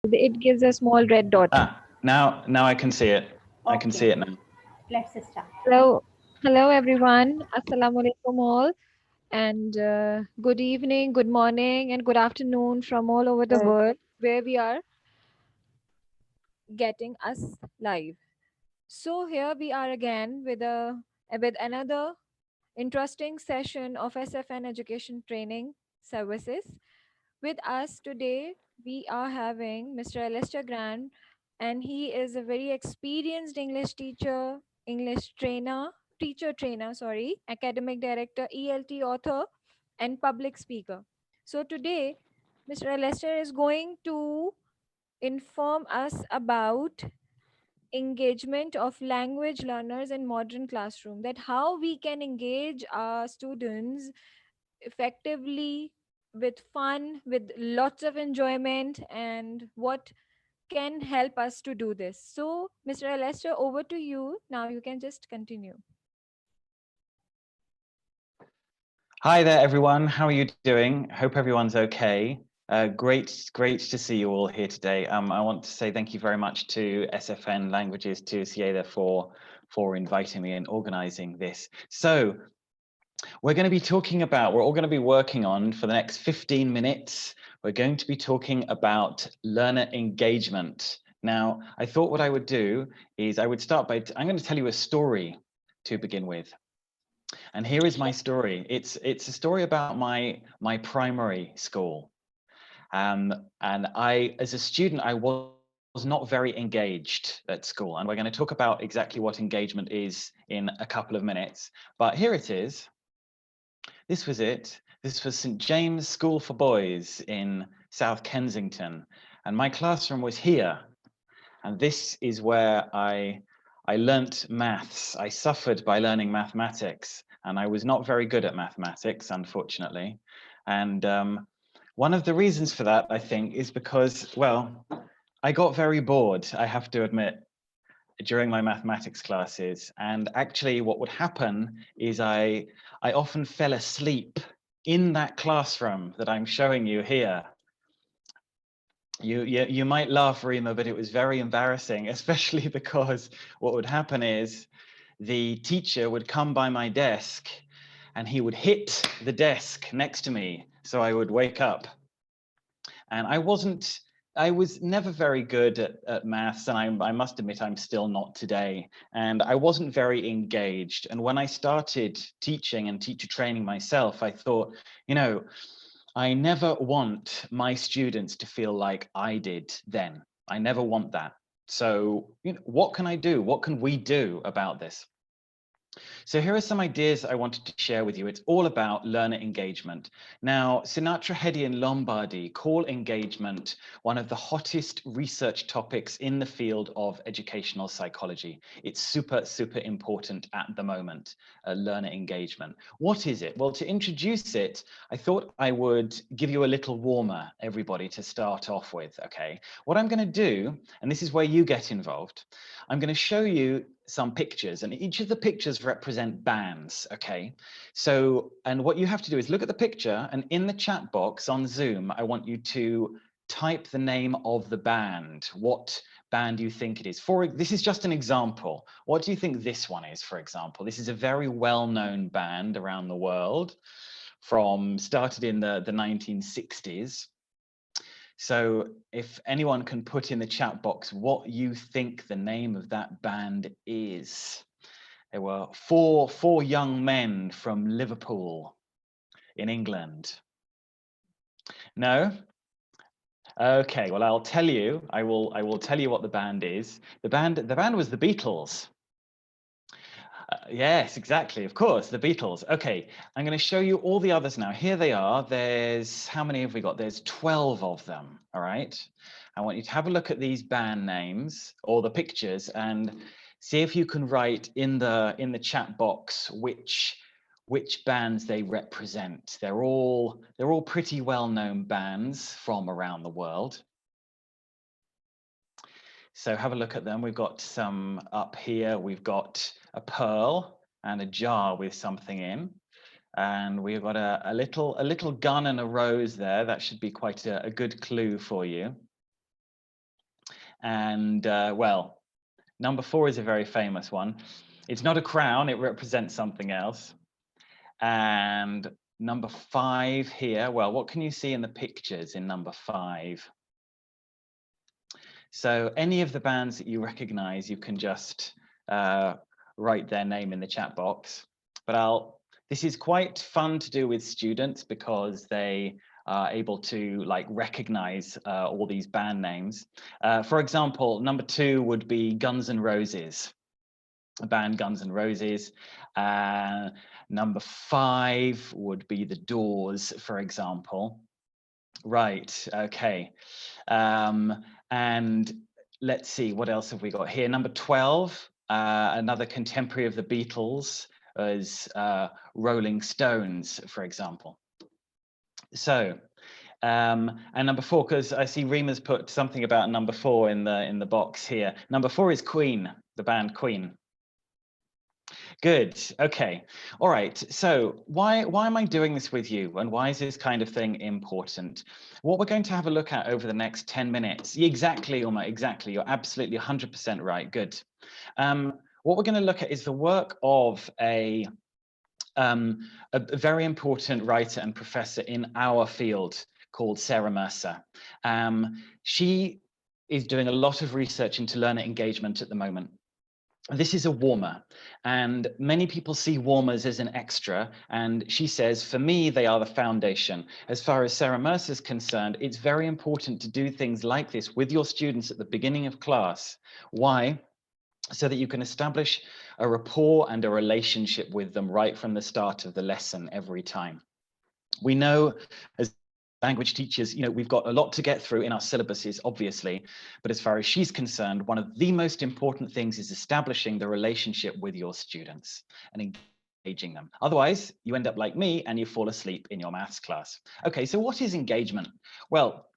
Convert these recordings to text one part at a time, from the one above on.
It gives a small red dot. Now I can see it. I can see it now. Let's start. Hello everyone. Assalamu alaikum all, and good evening, good morning, and good afternoon from all over the world where we are getting us live. So here we are again with another interesting session of SFN Education Training Services. With us today, we are having Mr. Alistair Grant, and he is a very experienced English teacher, English trainer, teacher trainer, sorry, academic director, ELT author, and public speaker. So today, Mr. Alistair is going to inform us about engagement of language learners in modern classroom, that how we can engage our students effectively, with fun, with lots of enjoyment, and what can help us to do this. So, Mr. Alester, over to you. Now you can just continue. Hi there, everyone. How are you doing? Hope everyone's okay. Great to see you all here today. I want to say thank you very much to SFN Languages, to Cieda for inviting me and organizing this. So we're going to be talking about, we're all going to be working on for the next 15 minutes. We're going to be talking about learner engagement. Now, I thought what I would do is I would start by, I'm going to tell you a story to begin with. And here is my story. It's a story about my primary school. And I, as a student, I was not very engaged at school. And we're going to talk about exactly what engagement is in a couple of minutes. But here it is. This was it. This was St. James School for Boys in South Kensington. And my classroom was here. And this is where I learnt maths. I suffered by learning mathematics, and I was not very good at mathematics, unfortunately. And one of the reasons for that, I think, is because, well, I got very bored, I have to admit, during my mathematics classes. And actually what would happen is I often fell asleep in that classroom that I'm showing you here. You might laugh, Rima, but it was very embarrassing, especially because what would happen is the teacher would come by my desk and he would hit the desk next to me, so I would wake up. And I was never very good at maths, and I must admit I'm still not today. And I wasn't very engaged. And when I started teaching and teacher training myself, I thought, you know, I never want my students to feel like I did then. I never want that. So, you know, what can I do? What can we do about this? So here are some ideas I wanted to share with you. It's all about learner engagement. Now, Sinatra, Hedy, and Lombardi call engagement one of the hottest research topics in the field of educational psychology. It's super, super important at the moment, learner engagement. What is it? Well, to introduce it, I thought I would give you a little warmer, everybody, to start off with, okay? What I'm going to do, and this is where you get involved, I'm going to show you some pictures, and each of the pictures represent bands, okay? So, and what you have to do is look at the picture, and in the chat box on Zoom, I want you to type the name of the band, what band you think it is. This is just an example. What do you think this one is, for example? This is a very well-known band around the world, started in the 1960s. So if anyone can put in the chat box what you think the name of that band is. There were four young men from Liverpool in England. No? Okay, well, I'll tell you, I will tell you what the band is. The band was the Beatles. Yes, exactly. Of course, the Beatles. Okay, I'm going to show you all the others now. Here they are. How many have we got? There's 12 of them. All right. I want you to have a look at these band names or the pictures and see if you can write in the chat box which bands they represent. They're all pretty well-known bands from around the world. So have a look at them. We've got some up here. We've got a pearl and a jar with something in. And we've got a little gun and a rose there. That should be quite a good clue for you. And well, number 4 is a very famous one. It's not a crown, it represents something else. And number 5 here, well, what can you see in the pictures in number 5? So any of the bands that you recognize, you can just write their name in the chat box. But this is quite fun to do with students because they are able to like recognize all these band names. For example, number 2 would be Guns N' Roses, a band Guns N' Roses. Number 5 would be The Doors, for example. Right, okay. And let's see, what else have we got here? Number 12, another contemporary of the Beatles, is Rolling Stones, for example. So, and number 4, because I see Rima's put something about number 4 in the box here. Number 4 is Queen, the band Queen. Good. Okay. All right. So why am I doing this with you, and why is this kind of thing important? What we're going to have a look at over the next 10 minutes. Exactly, Uma, exactly. You're absolutely 100% right. Good. What we're going to look at is the work of a very important writer and professor in our field called Sarah Mercer. She is doing a lot of research into learner engagement at the moment. This is a warmer, and many people see warmers as an extra, and she says, for me, they are the foundation. As far as Sarah Mercer is concerned, it's very important to do things like this with your students at the beginning of class. Why? So that you can establish a rapport and a relationship with them right from the start of the lesson every time. We know as language teachers, we've got a lot to get through in our syllabuses, obviously, but as far as she's concerned, one of the most important things is establishing the relationship with your students and engaging them. Otherwise, you end up like me and you fall asleep in your maths class. Okay, so what is engagement? Well,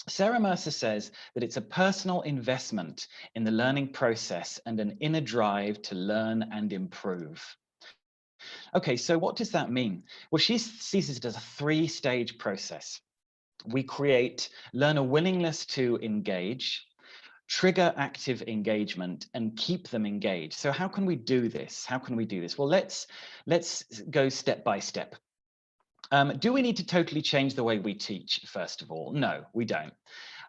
Sarah Mercer says that it's a personal investment in the learning process and an inner drive to learn and improve. Okay, so what does that mean? Well, she sees it as a 3-stage process. We create learner willingness to engage, trigger active engagement, and keep them engaged. So how can we do this? How can we do this? Well, let's go step by step. Do we need to totally change the way we teach, first of all? No, we don't.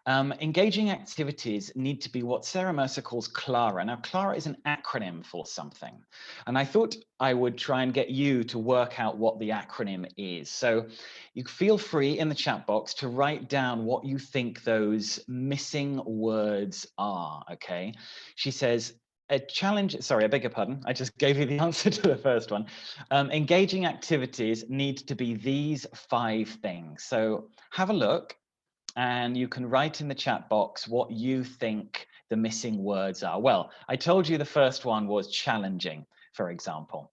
Engaging activities need to be what Sarah Mercer calls Clara. Now, Clara is an acronym for something. And I thought I would try and get you to work out what the acronym is. So you feel free in the chat box to write down what you think those missing words are, okay? She says, a challenge, sorry, I beg your pardon. I just gave you the answer to the first one. Engaging activities need to be these 5 things. So have a look, and you can write in the chat box what you think the missing words are. Well, I told you the first one was challenging, for example.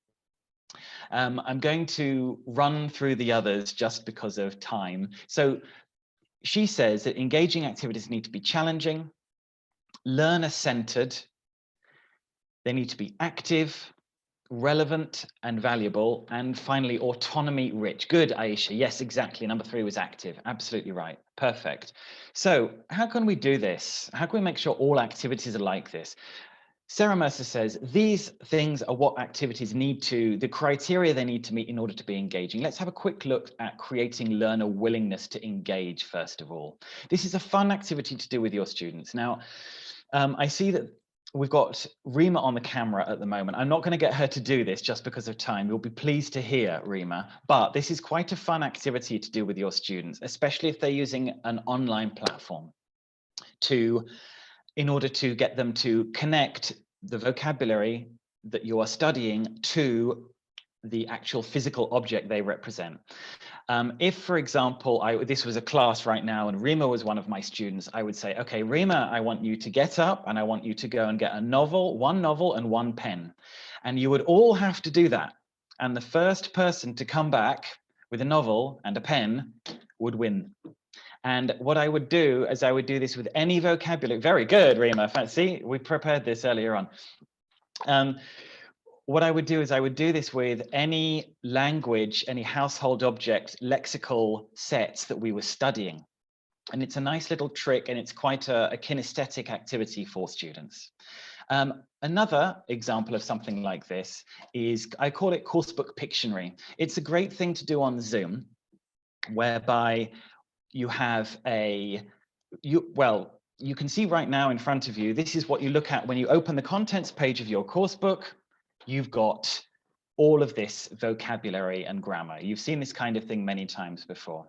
I'm going to run through the others just because of time. So she says that engaging activities need to be challenging, learner-centered, they need to be active, relevant and valuable, and finally autonomy rich. Good, Aisha. Yes, exactly. Number 3 was active. Absolutely right. Perfect. So how can we do this? How can we make sure all activities are like this? Sarah Mercer says these things are what activities need to, the criteria they need to meet in order to be engaging. Let's have a quick look at creating learner willingness to engage, first of all. This is a fun activity to do with your students. Now, I see that we've got Rima on the camera at the moment. I'm not going to get her to do this just because of time. You'll be pleased to hear, Rima, but this is quite a fun activity to do with your students, especially if they're using an online platform in order to get them to connect the vocabulary that you are studying to the actual physical object they represent. If, for example, this was a class right now and Rima was one of my students, I would say, okay, Rima, I want you to get up and I want you to go and get one novel and 1 pen. And you would all have to do that. And the first person to come back with a novel and a pen would win. And what I would do is I would do this with any vocabulary. Very good, Rima. See, we prepared this earlier on. What I would do is I would do this with any language, any household object, lexical sets that we were studying. And it's a nice little trick, and it's quite a kinesthetic activity for students. Another example of something like this is, I call it Coursebook Pictionary. It's a great thing to do on Zoom, whereby you have you can see right now in front of you, this is what you look at when you open the contents page of your course book. You've got all of this vocabulary and grammar. You've seen this kind of thing many times before.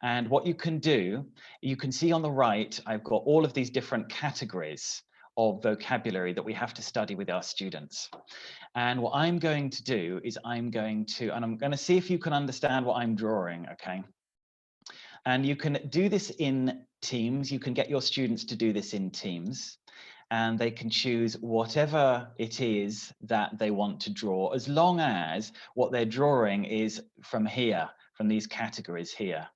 And what you can do, you can see on the right, I've got all of these different categories of vocabulary that we have to study with our students. And what I'm going to do is I'm going to see if you can understand what I'm drawing, okay? And you can do this in teams. You can get your students to do this in teams, and they can choose whatever it is that they want to draw, as long as what they're drawing is from here, from these categories here.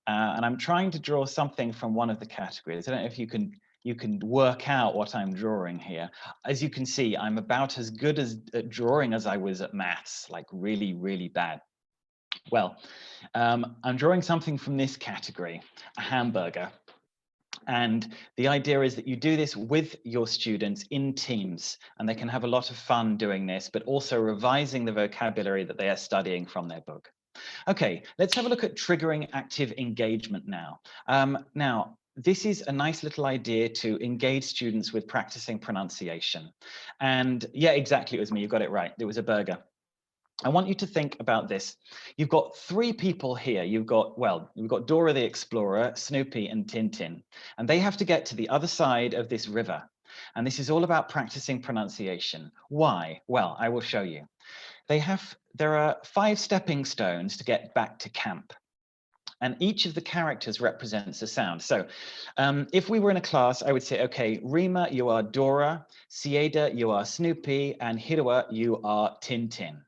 And I'm trying to draw something from one of the categories. I don't know if you can work out what I'm drawing here. As you can see, I'm about as good at drawing as I was at maths, like really, really bad. Well, I'm drawing something from this category, a hamburger. And the idea is that you do this with your students in teams, and they can have a lot of fun doing this, but also revising the vocabulary that they are studying from their book. Okay, let's have a look at triggering active engagement now. Now, this is a nice little idea to engage students with practicing pronunciation. And yeah, exactly, it was me, you got it right. It was a burger. I want you to think about this. You've got three people here. You've got Dora the Explorer, Snoopy, and Tintin. And they have to get to the other side of this river. And this is all about practicing pronunciation. Why? Well, I will show you. There are 5 stepping stones to get back to camp. And each of the characters represents a sound. So if we were in a class, I would say, okay, Rima, you are Dora, Sieda, you are Snoopy, and Hirwa, you are Tintin.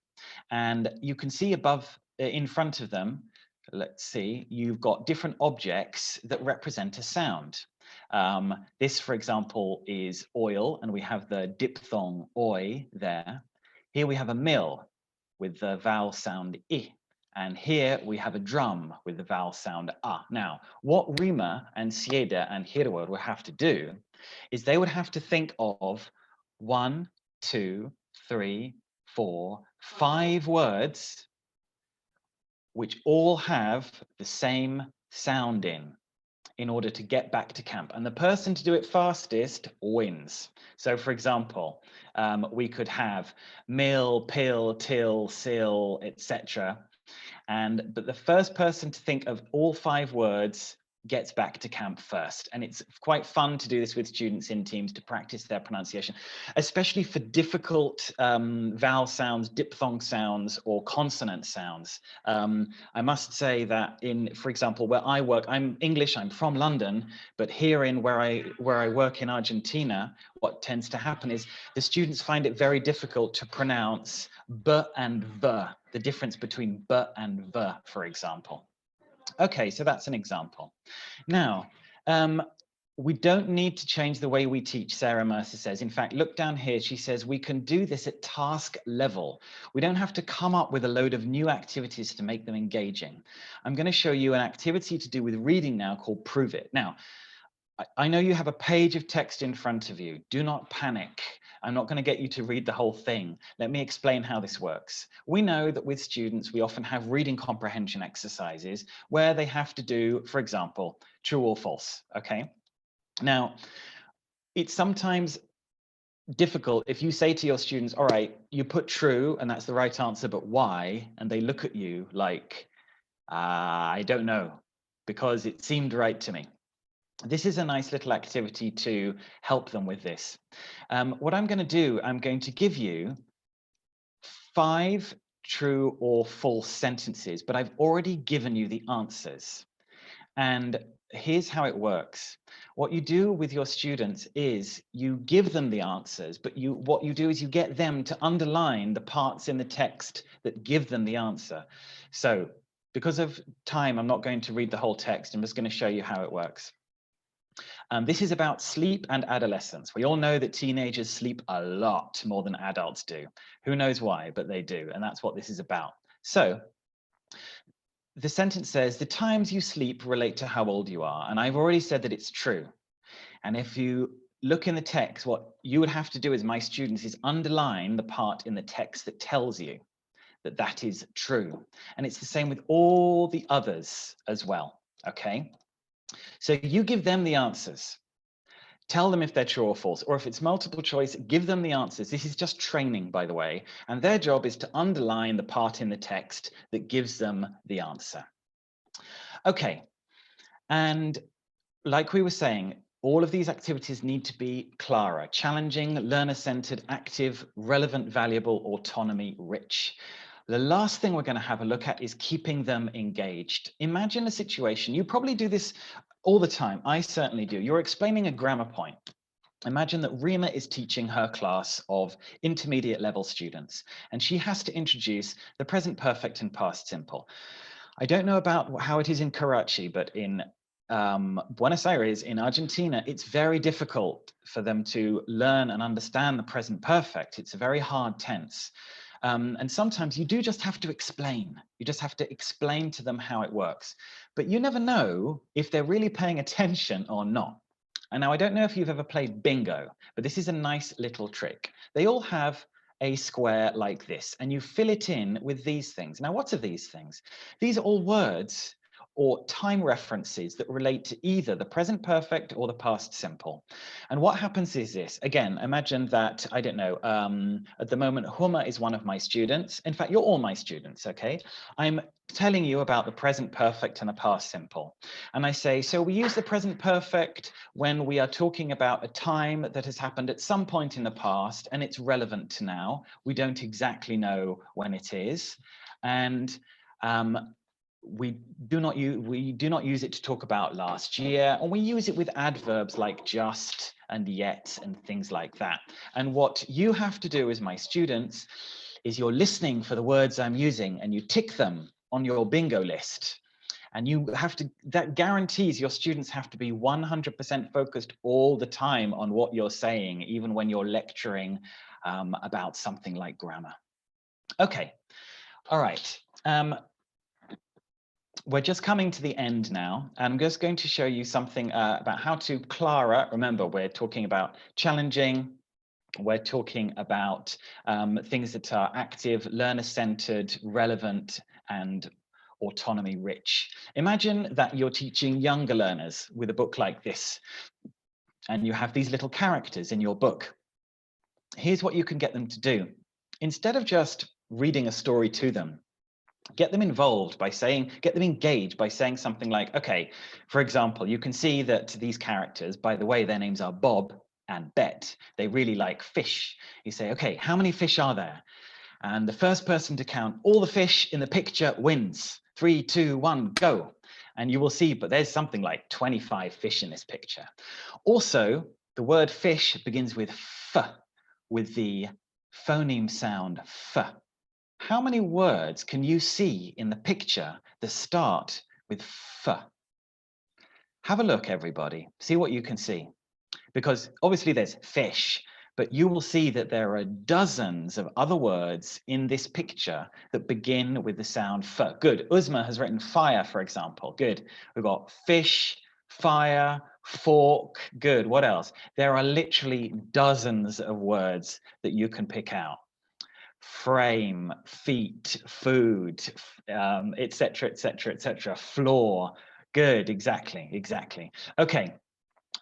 And you can see above, in front of them, let's see, you've got different objects that represent a sound. This, for example, is oil, and we have the diphthong oi there. Here we have a mill with the vowel sound I. And here we have a drum with the vowel sound ah. Now, what Rima and Sieda and Hirwa would have to do is they would have to think of 1, 2, 3, 4, 5 words which all have the same sound in order to get back to camp. And the person to do it fastest wins. So for example, we could have mill, pill, till, sill, etc. But the first person to think of all 5 words gets back to camp first. And it's quite fun to do this with students in teams to practice their pronunciation, especially for difficult vowel sounds, diphthong sounds, or consonant sounds. I must say that for example, where I work, I'm English, I'm from London, but here where I work in Argentina, what tends to happen is the students find it very difficult to pronounce b and the difference between b and v, for example. Okay, so that's an example. Now, we don't need to change the way we teach, Sarah Mercer says. In fact, look down here, she says we can do this at task level. We don't have to come up with a load of new activities to make them engaging. I'm going to show you an activity to do with reading now called Prove It. Now, I know you have a page of text in front of you. Do not panic. I'm not going to get you to read the whole thing. Let me explain how this works. We know that with students, we often have reading comprehension exercises where they have to do, for example, true or false, okay? Now, it's sometimes difficult if you say to your students, all right, you put true and that's the right answer, but why? And they look at you like, I don't know, because it seemed right to me. This is a nice little activity to help them with this. What I'm going to do, I'm going to give you 5 true or false sentences, but I've already given you the answers. And here's how it works. What you do with your students is you give them the answers, but what you do is you get them to underline the parts in the text that give them the answer. So because of time, I'm not going to read the whole text. I'm just going to show you how it works. This is about sleep and adolescence. We all know that teenagers sleep a lot more than adults do. Who knows why, but they do. And that's what this is about. So the sentence says, the times you sleep relate to how old you are. And I've already said that it's true. And if you look in the text, what you would have to do as my students is underline the part in the text that tells you that that is true. And it's the same with all the others as well, okay? So you give them the answers. Tell them if they're true or false, or if it's multiple choice, give them the answers. This is just training, by the way, and their job is to underline the part in the text that gives them the answer. Okay, and like we were saying, all of these activities need to be Clara, challenging, learner-centered, active, relevant, valuable, autonomy rich. The last thing we're going to have a look at is keeping them engaged. Imagine a situation, you probably do this all the time, I certainly do. You're explaining a grammar point. Imagine that Rima is teaching her class of intermediate level students, and she has to introduce the present perfect and past simple. I don't know about how it is in Karachi, but in Buenos Aires in Argentina, it's very difficult for them to learn and understand the present perfect. It's a very hard tense. And sometimes you do just have to explain. You just have to explain to them how it works. But you never know if they're really paying attention or not. And now I don't know if you've ever played bingo, but this is a nice little trick. They all have a square like this, and you fill it in with these things. Now, what are these things? These are all words or time references that relate to either the present perfect or the past simple. And what happens is this. Again, imagine that, I don't know, at the moment, Huma is one of my students. In fact, you're all my students, okay? I'm telling you about the present perfect and the past simple. And I say, so we use the present perfect when we are talking about a time that has happened at some point in the past and it's relevant to now. We don't exactly know when it is. And we do not use it to talk about last year, and we use it with adverbs like just and yet and things like that. And what you have to do as my students is you're listening for the words I'm using and you tick them on your bingo list. And you have to, that guarantees your students have to be 100% focused all the time on what you're saying, even when you're lecturing about something like grammar. Okay, all right. We're just coming to the end now. I'm just going to show you something about how to Clara. Remember, we're talking about challenging. We're talking about things that are active, learner-centered, relevant, and autonomy rich. Imagine that you're teaching younger learners with a book like this, and you have these little characters in your book. Here's what you can get them to do. Instead of just reading a story to them, get them involved by saying, get them engaged by saying something like, okay, for example, you can see that these characters, by the way, their names are Bob and Bet. They really like fish. You say, okay, how many fish are there? And the first person to count all the fish in the picture wins. 3, 2, 1, go. And you will see, but there's something like 25 fish in this picture. Also, the word fish begins with F, with the phoneme sound F. How many words can you see in the picture that start with F? Have a look, everybody. See what you can see. Because obviously there's fish, but you will see that there are dozens of other words in this picture that begin with the sound F. Good. Uzma has written fire, for example. Good. We've got fish, fire, fork. Good. What else? There are literally dozens of words that you can pick out. Frame, feet, food, etc., etc., etc. Floor. Good, exactly. Okay,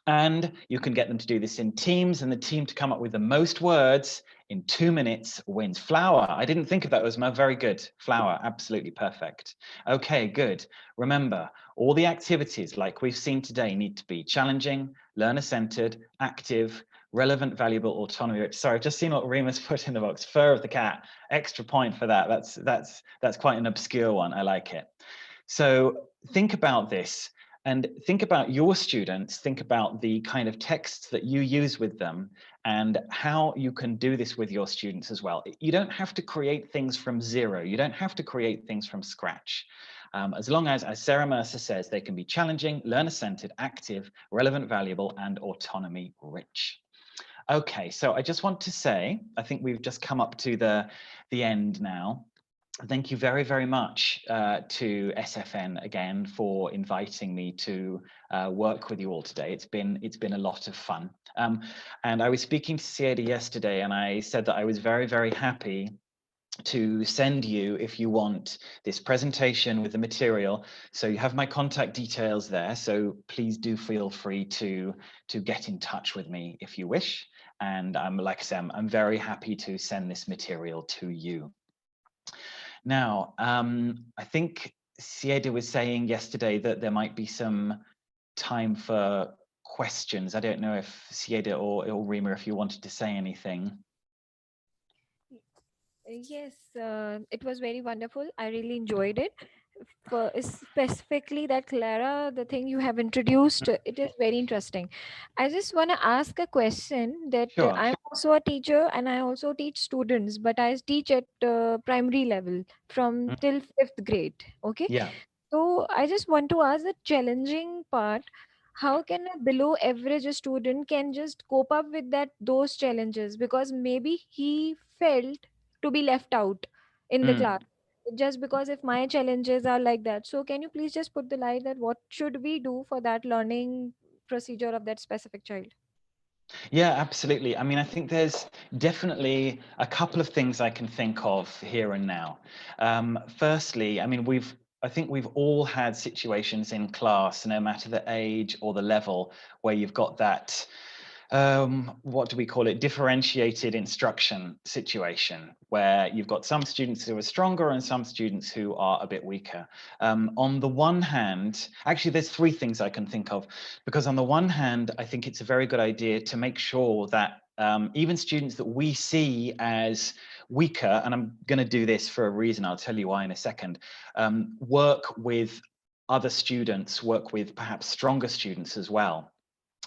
and you can get them to do this in teams, and the team to come up with the most words in 2 minutes wins. Flower, I didn't think of that, Uzma. Very good. Flower, absolutely perfect. Okay, good. Remember, all the activities like we've seen today need to be challenging, learner-centered, active, relevant, valuable, autonomy. Sorry, I've just seen what Rima's put in the box. Fur of the cat. Extra point for that. That's quite an obscure one. I like it. So think about this and think about your students. Think about the kind of texts that you use with them and how you can do this with your students as well. You don't have to create things from zero. You don't have to create things from scratch. As long as Sarah Mercer says, they can be challenging, learner-centered, active, relevant, valuable, and autonomy rich. Okay, so I just want to say, I think we've just come up to the end now. thank you very, very much to SFN again for inviting me to work with you all today. It's been a lot of fun. And I was speaking to Sieda yesterday, and I said that I was very, very happy to send you, if you want, this presentation with the material. So you have my contact details there. So please do feel free to get in touch with me if you wish. And like I said, I'm very happy to send this material to you. Now, I think Sieda was saying yesterday that there might be some time for questions. I don't know if Sieda or Rima, if you wanted to say anything. Yes, it was very wonderful. I really enjoyed it. For specifically that Clara, the thing you have introduced, it is very interesting. I just want to ask a question that Sure. I'm also a teacher and I also teach students, but I teach at primary level from Mm, till fifth grade. Okay, yeah. so I just want to ask the challenging part. How can a below average student can just cope up with that those challenges, because maybe he felt to be left out in the Mm. class just because if my challenges are like that. So can you please just put the light that what should we do for that learning procedure of that specific child? Yeah, absolutely. I mean, I think there's definitely a couple of things I can think of here and now. Firstly, I mean, I think we've all had situations in class, no matter the age or the level, where you've got that what do we call it, differentiated instruction situation, where you've got some students who are stronger and some students who are a bit weaker. On the one hand, actually there's three things I can think of, because on the one hand, I think it's a very good idea to make sure that even students that we see as weaker, and I'm going to do this for a reason, I'll tell you why in a second, work with other students, work with perhaps stronger students as well.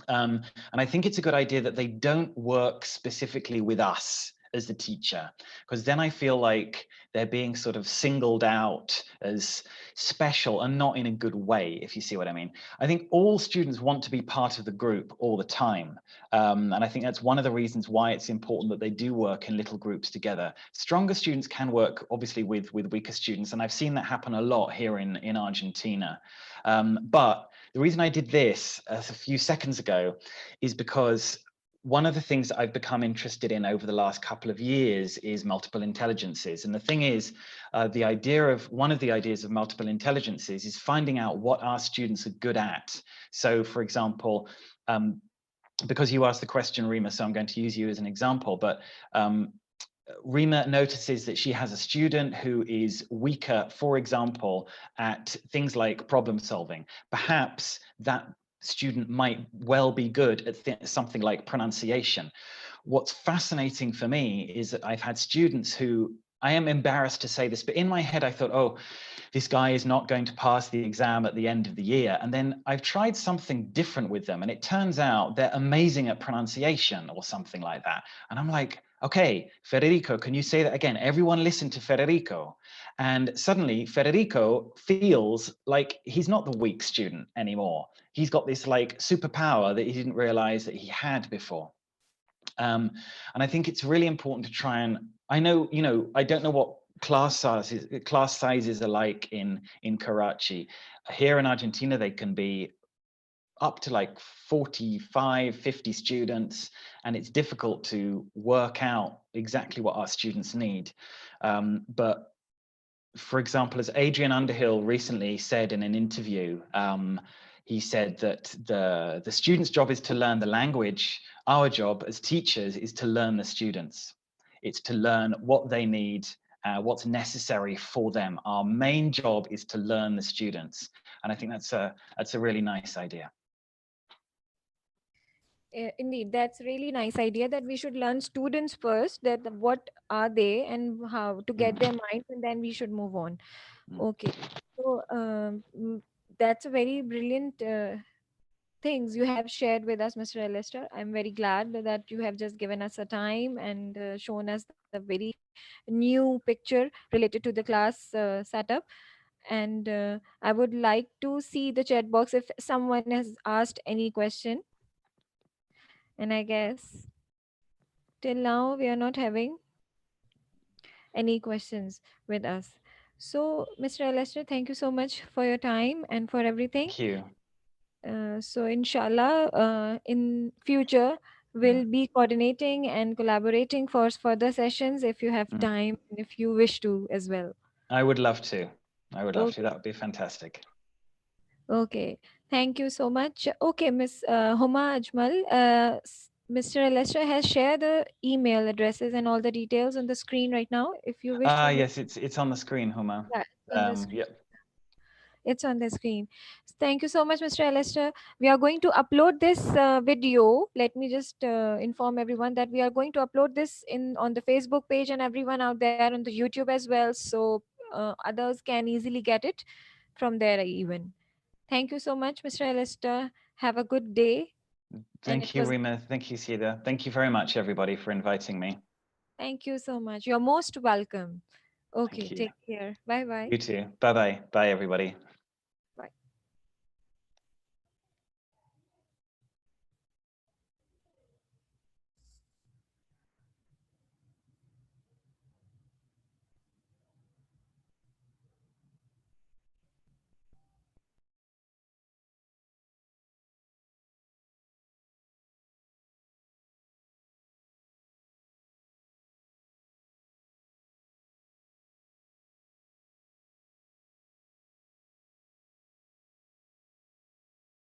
And I think it's a good idea that they don't work specifically with us as the teacher, because then I feel like they're being sort of singled out as special and not in a good way, if you see what I mean. I think all students want to be part of the group all the time. And I think that's one of the reasons why it's important that they do work in little groups together. Stronger students can work obviously with weaker students, and I've seen that happen a lot here in Argentina. But the reason I did this a few seconds ago is because one of the things that I've become interested in over the last couple of years is multiple intelligences. And the thing is, one of the ideas of multiple intelligences is finding out what our students are good at. So, for example, because you asked the question, Rima, so I'm going to use you as an example, but Rima notices that she has a student who is weaker, for example, at things like problem solving. Perhaps that student might well be good at something like pronunciation. What's fascinating for me is that I've had students who, I am embarrassed to say this, but in my head I thought, oh, this guy is not going to pass the exam at the end of the year. And then I've tried something different with them, and it turns out they're amazing at pronunciation or something like that. And I'm like, okay, Federico, can you say that again? Everyone listen to Federico. And suddenly Federico feels like he's not the weak student anymore. He's got this like superpower that he didn't realize that he had before. And I think it's really important to try and, I know, I don't know what class sizes are like in Karachi. Here in Argentina, they can be up to like 45, 50 students, and it's difficult to work out exactly what our students need. But for example, as Adrian Underhill recently said in an interview, he said that the student's job is to learn the language. Our job as teachers is to learn the students. It's to learn what they need, what's necessary for them. Our main job is to learn the students, and I think that's a really nice idea. Indeed, that's really nice idea that we should learn students first, that what are they and how to get their Mm, minds, and then we should move on. mm. Okay, so that's a very brilliant things you have shared with us, Mr. Alistair. I'm very glad that you have just given us a time and shown us the very new picture related to the class setup. And I would like to see the chat box if someone has asked any question. And I guess till now we are not having. any questions with us. So, Mr. Alistair, thank you so much for your time and for everything. Thank you. So, inshallah, in future, Mm, we'll be coordinating and collaborating for further sessions if you have mm. time and if you wish to as well. I would love to. I would love to. Okay. That would be fantastic. Okay, thank you so much. Okay, Miss Huma Ajmal, Mr. Lester has shared the email addresses and all the details on the screen right now. If you wish Ah, to look, yes, it's on the screen, Huma. yeah, it's on the screen. Yep. It's on the screen. Thank you so much, Mr. Lester. We are going to upload this video. Let me just inform everyone that we are going to upload this in on the Facebook page and everyone out there on the YouTube as well, so others can easily get it from there even. Thank you so much, Mr. Alistair. Have a good day. And it Thank you, was, Rima. Thank you, Sida. Thank you very much, everybody, for inviting me. thank you so much. You're most welcome. Thank Okay, you. take care. Bye bye. You too. Bye bye. Bye, everybody.